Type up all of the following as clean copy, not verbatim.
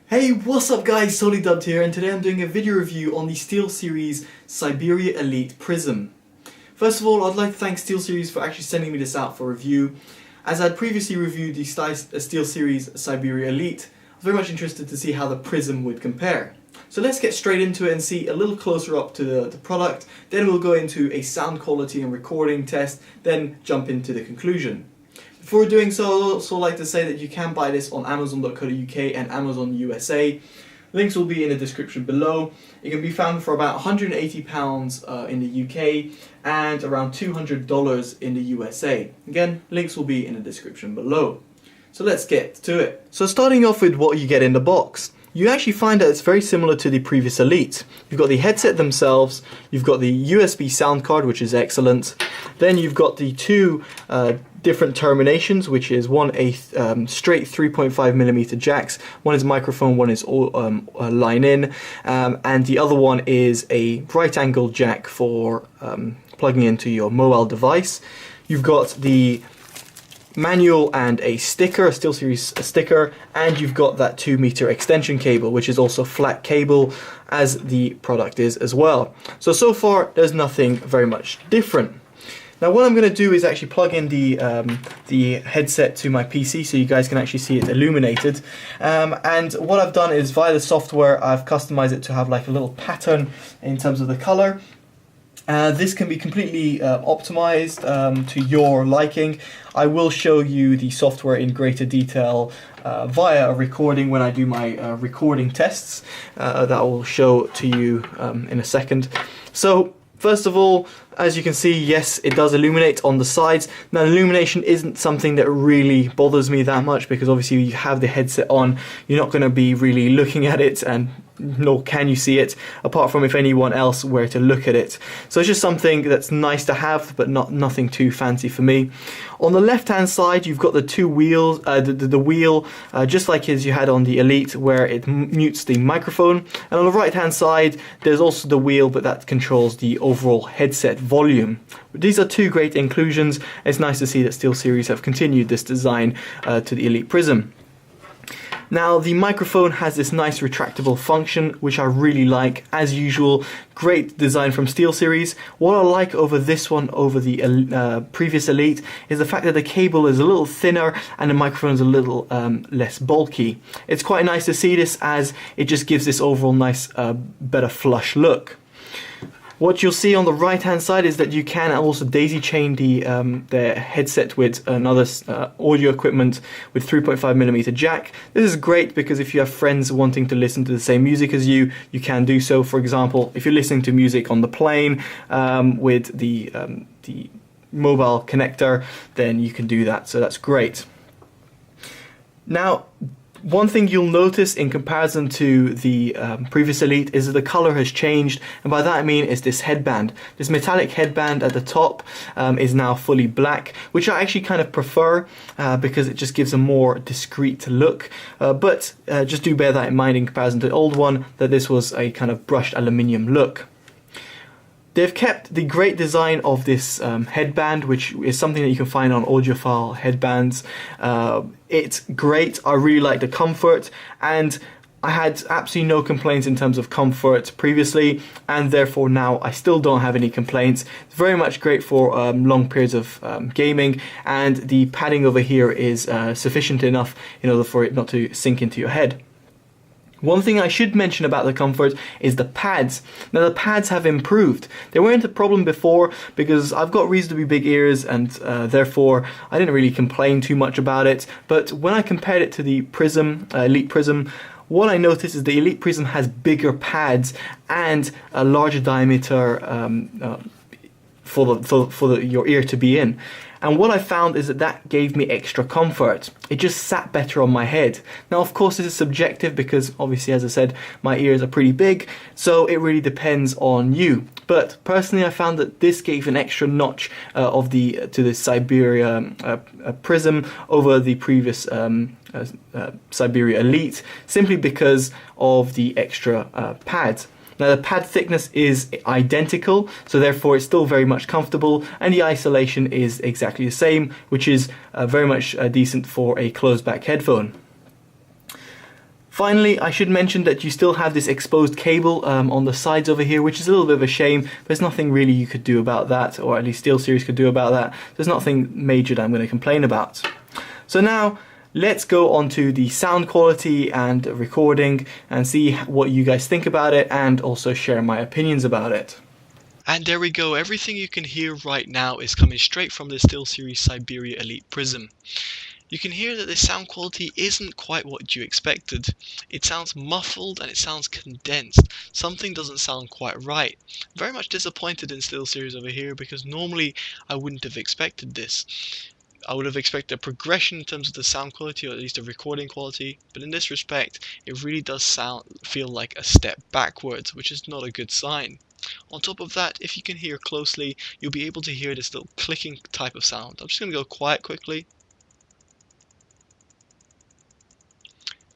Hey, what's up guys, SoliDubbed here, and today I'm doing a video review on the SteelSeries Siberia Elite Prism. First of all, I'd like to thank SteelSeries for actually sending me this out for review. As I'd previously reviewed the SteelSeries Siberia Elite, I was very much interested to see how the Prism would compare. So let's get straight into it and see a little closer up to the product, then we'll go into a sound quality and recording test, then jump into the conclusion. Before doing so, I'd also like to say that you can buy this on Amazon.co.uk and Amazon USA. Links will be in the description below. It can be found for about £180 in the UK and around $200 in the USA. Again, links will be in the description below. So let's get to it. So starting off with what you get in the box. You actually find that it's very similar to the previous Elite. You've got the headset themselves, you've got the USB sound card, which is excellent. Then you've got the two different terminations, which is one a straight 3.5mm jacks, one is microphone, one is line in, and the other one is a right angle jack for plugging into your mobile device. You've got the manual and a sticker, a SteelSeries sticker, and you've got that 2-meter extension cable, which is also flat cable as the product is as well. So far there's nothing very much different. Now what I'm going to do is actually plug in the headset to my PC so you guys can actually see it illuminated, and what I've done is via the software I've customized it to have like a little pattern in terms of the color. This can be completely optimized to your liking. I will show you the software in greater detail via a recording when I do my recording tests that I will show to you in a second. So first of all, as you can see, yes, it does illuminate on the sides. Now, illumination isn't something that really bothers me that much because obviously you have the headset on, you're not going to be really looking at it, and nor can you see it, apart from if anyone else were to look at it. So it's just something that's nice to have, but nothing too fancy for me. On the left-hand side, you've got the two wheels, the wheel, just like as you had on the Elite, where it mutes the microphone. And on the right-hand side, there's also the wheel, but that controls the overall headset volume. These are two great inclusions. It's nice to see that SteelSeries have continued this design to the Elite Prism. Now the microphone has this nice retractable function, which I really like. As usual, great design from SteelSeries. What I like over this one over the previous Elite is the fact that the cable is a little thinner and the microphone is a little less bulky. It's quite nice to see this as it just gives this overall nice, better flush look. What you'll see on the right hand side is that you can also daisy chain the headset with another audio equipment with 3.5mm jack. This is great because if you have friends wanting to listen to the same music as you, you can do so. For example, if you're listening to music on the plane with the mobile connector, then you can do that, so that's great. Now, one thing you'll notice in comparison to the previous Elite is that the color has changed, and by that I mean is this headband. This metallic headband at the top is now fully black, which I actually kind of prefer because it just gives a more discreet look, but just do bear that in mind in comparison to the old one, that this was a kind of brushed aluminium look. They've kept the great design of this headband, which is something that you can find on audiophile headbands. It's great. I really like the comfort, and I had absolutely no complaints in terms of comfort previously, and therefore now I still don't have any complaints. It's very much great for long periods of gaming, and the padding over here is sufficient enough in order for it not to sink into your head. One thing I should mention about the comfort is the pads. Now the pads have improved. They weren't a problem before because I've got reasonably big ears, and therefore I didn't really complain too much about it. But when I compared it to the Prism, Elite Prism, what I noticed is the Elite Prism has bigger pads and a larger diameter for your ear to be in. And what I found is that gave me extra comfort. It just sat better on my head. Now, of course, this is subjective because obviously, as I said, my ears are pretty big, so it really depends on you. But personally, I found that this gave an extra notch to the Siberia Prism over the previous Siberia Elite, simply because of the extra pads. Now the pad thickness is identical, so therefore it's still very much comfortable, and the isolation is exactly the same, which is very much decent for a closed back headphone. Finally, I should mention that you still have this exposed cable on the sides over here, which is a little bit of a shame. There's nothing really you could do about that, or at least SteelSeries could do about that. There's nothing major that I'm going to complain about. So now, let's go on to the sound quality and recording and see what you guys think about it, and also share my opinions about it. And there we go, everything you can hear right now is coming straight from the SteelSeries Siberia Elite Prism. You can hear that the sound quality isn't quite what you expected. It sounds muffled and it sounds condensed. Something doesn't sound quite right. Very much disappointed in SteelSeries over here, because normally I wouldn't have expected this. I would have expected a progression in terms of the sound quality, or at least the recording quality, but in this respect it really does feel like a step backwards, which is not a good sign. On top of that, if you can hear closely, you'll be able to hear this little clicking type of sound. I'm just going to go quiet quickly.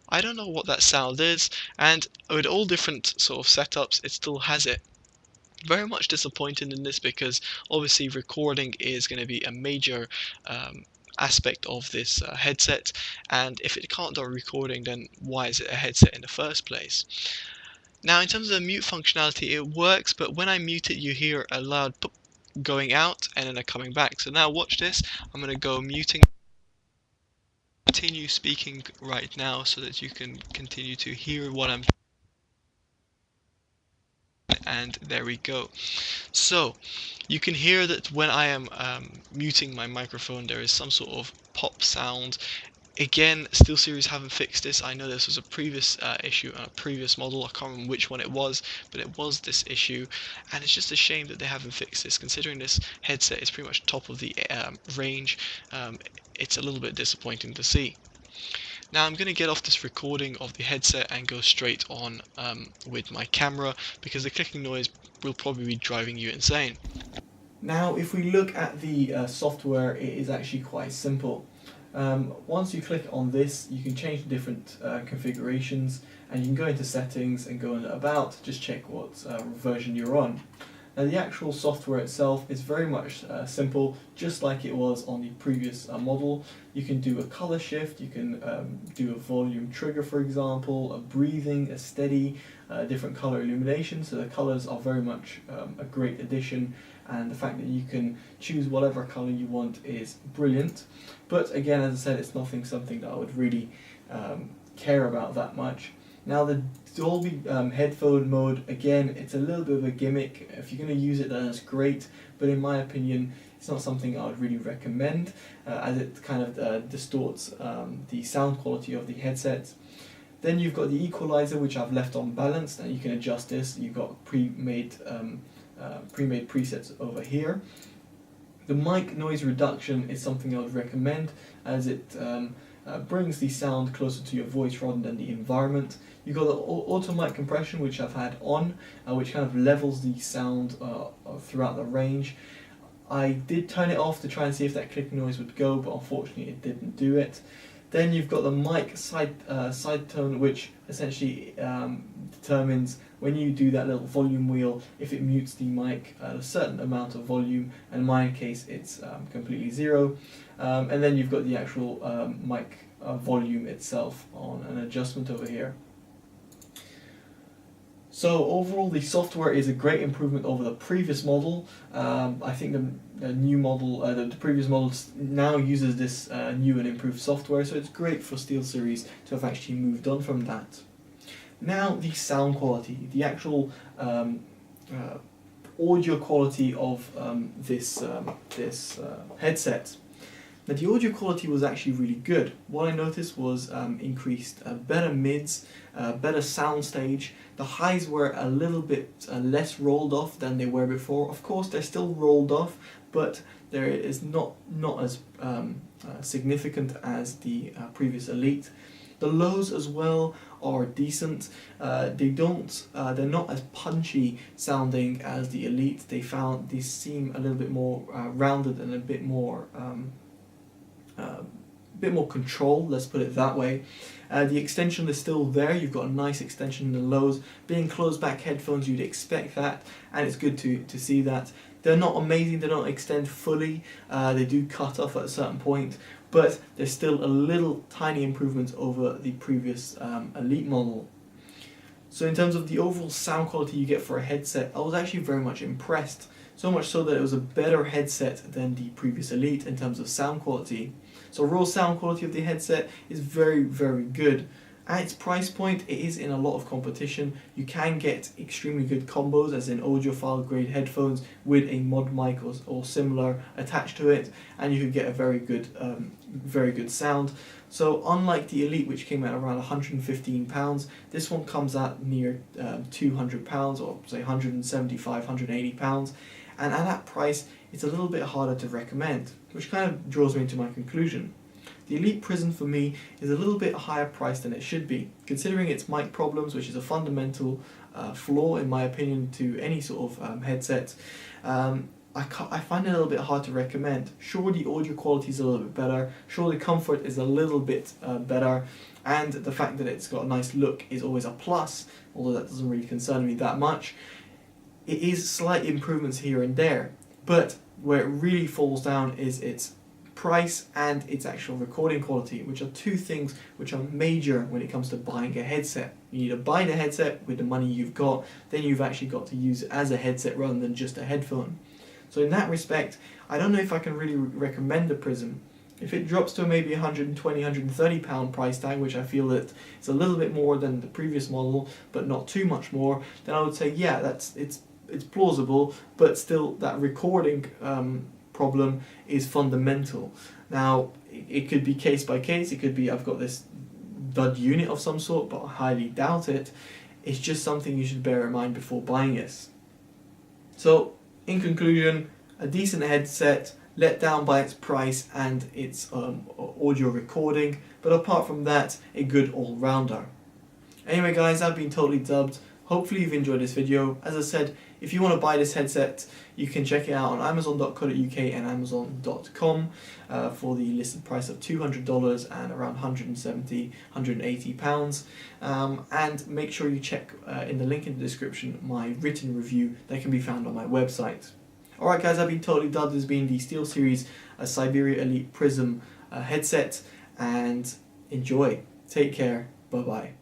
I don't know what that sound is, and with all different sort of setups, it still has it. Very much disappointed in this, because obviously recording is going to be a major aspect of this headset, and if it can't do recording, then why is it a headset in the first place? Now, in terms of the mute functionality, it works, but when I mute it, you hear a loud pop going out and then coming back. So now watch this. I'm going to go muting. Continue speaking right now so that you can continue to hear what I'm. And there we go. So you can hear that when I am muting my microphone, there is some sort of pop sound. Again, SteelSeries haven't fixed this. I know this was a previous issue on a previous model. I can't remember which one it was, but it was this issue, and it's just a shame that they haven't fixed this. Considering this headset is pretty much top of the range, it's a little bit disappointing to see. Now I'm going to get off this recording of the headset and go straight on with my camera, because the clicking noise will probably be driving you insane. Now if we look at the software, it is actually quite simple. Once you click on this, you can change the different configurations, and you can go into settings and go into about, just check what version you're on. Now the actual software itself is very much simple, just like it was on the previous model. You can do a color shift, you can do a volume trigger, for example, a breathing, a steady, different color illumination, so the colors are very much a great addition, and the fact that you can choose whatever color you want is brilliant. But again, as I said, it's something that I would really care about that much. Now the Dolby headphone mode, again, it's a little bit of a gimmick. If you're going to use it, then that's great, but in my opinion it's not something I would really recommend, as it kind of distorts the sound quality of the headset. Then you've got the equalizer, which I've left on balanced, and you can adjust this. You've got pre-made presets over here. The mic noise reduction is something I would recommend, as it brings the sound closer to your voice rather than the environment. You've got the auto mic compression, which I've had on, which kind of levels the sound throughout the range. I did turn it off to try and see if that clicking noise would go, but unfortunately it didn't do it. Then you've got the mic side tone, which essentially determines when you do that little volume wheel if it mutes the mic at a certain amount of volume, and in my case it's completely zero. And then you've got the actual mic volume itself on an adjustment over here. So overall, the software is a great improvement over the previous model. I think the new model, the previous model now uses this new and improved software, so it's great for SteelSeries to have actually moved on from that. Now the sound quality, the actual audio quality of this headset. Now the audio quality was actually really good. What I noticed was increased better mids, better soundstage. The highs were a little bit less rolled off than they were before. Of course, they're still rolled off, but there is not as significant as the previous Elite. The lows as well are decent. They're not as punchy sounding as the Elite. These seem a little bit more rounded and a bit more control, let's put it that way. The extension is still there. You've got a nice extension in the lows. Being closed back headphones, you'd expect that, and it's good to see that. They're not amazing, they don't extend fully, they do cut off at a certain point, but there's still a little tiny improvement over the previous Elite model. So in terms of the overall sound quality you get for a headset, I was actually very much impressed. So much so that it was a better headset than the previous Elite in terms of sound quality. So raw sound quality of the headset is very, very good. At its price point, it is in a lot of competition. You can get extremely good combos, as in audiophile grade headphones with a mod mic or similar attached to it, and you could get a very good sound. So unlike the Elite, which came at around £115, this one comes at near £200, or say £175, £180, and at that price, it's a little bit harder to recommend, which kind of draws me into my conclusion. The Elite Prism for me is a little bit higher priced than it should be, considering its mic problems, which is a fundamental flaw in my opinion to any sort of headset. I find it a little bit hard to recommend. Sure, the audio quality is a little bit better, sure the comfort is a little bit better, and the fact that it's got a nice look is always a plus, although that doesn't really concern me that much. It is slight improvements here and there, but where it really falls down is its price and its actual recording quality, which are two things which are major when it comes to buying a headset. You need to buy the headset with the money you've got, then you've actually got to use it as a headset rather than just a headphone. So in that respect, I don't know if I can really recommend the Prism. If it drops to maybe £120, £130 price tag, which I feel that it's a little bit more than the previous model, but not too much more, then I would say yeah, it's plausible, but still that recording problem is fundamental. Now, it could be case by case, it could be I've got this dud unit of some sort, but I highly doubt it. It's just something you should bear in mind before buying it. So, in conclusion, a decent headset, let down by its price and its audio recording, but apart from that, a good all-rounder. Anyway guys, I've been Totally Dubbed. Hopefully you've enjoyed this video. As I said, if you want to buy this headset, you can check it out on amazon.co.uk and amazon.com for the listed price of $200 and around £170, £180. And make sure you check in the link in the description my written review that can be found on my website. Alright guys, I've been Totally Dubbed. This has been the SteelSeries Syberia Elite Prism headset, and enjoy. Take care. Bye bye.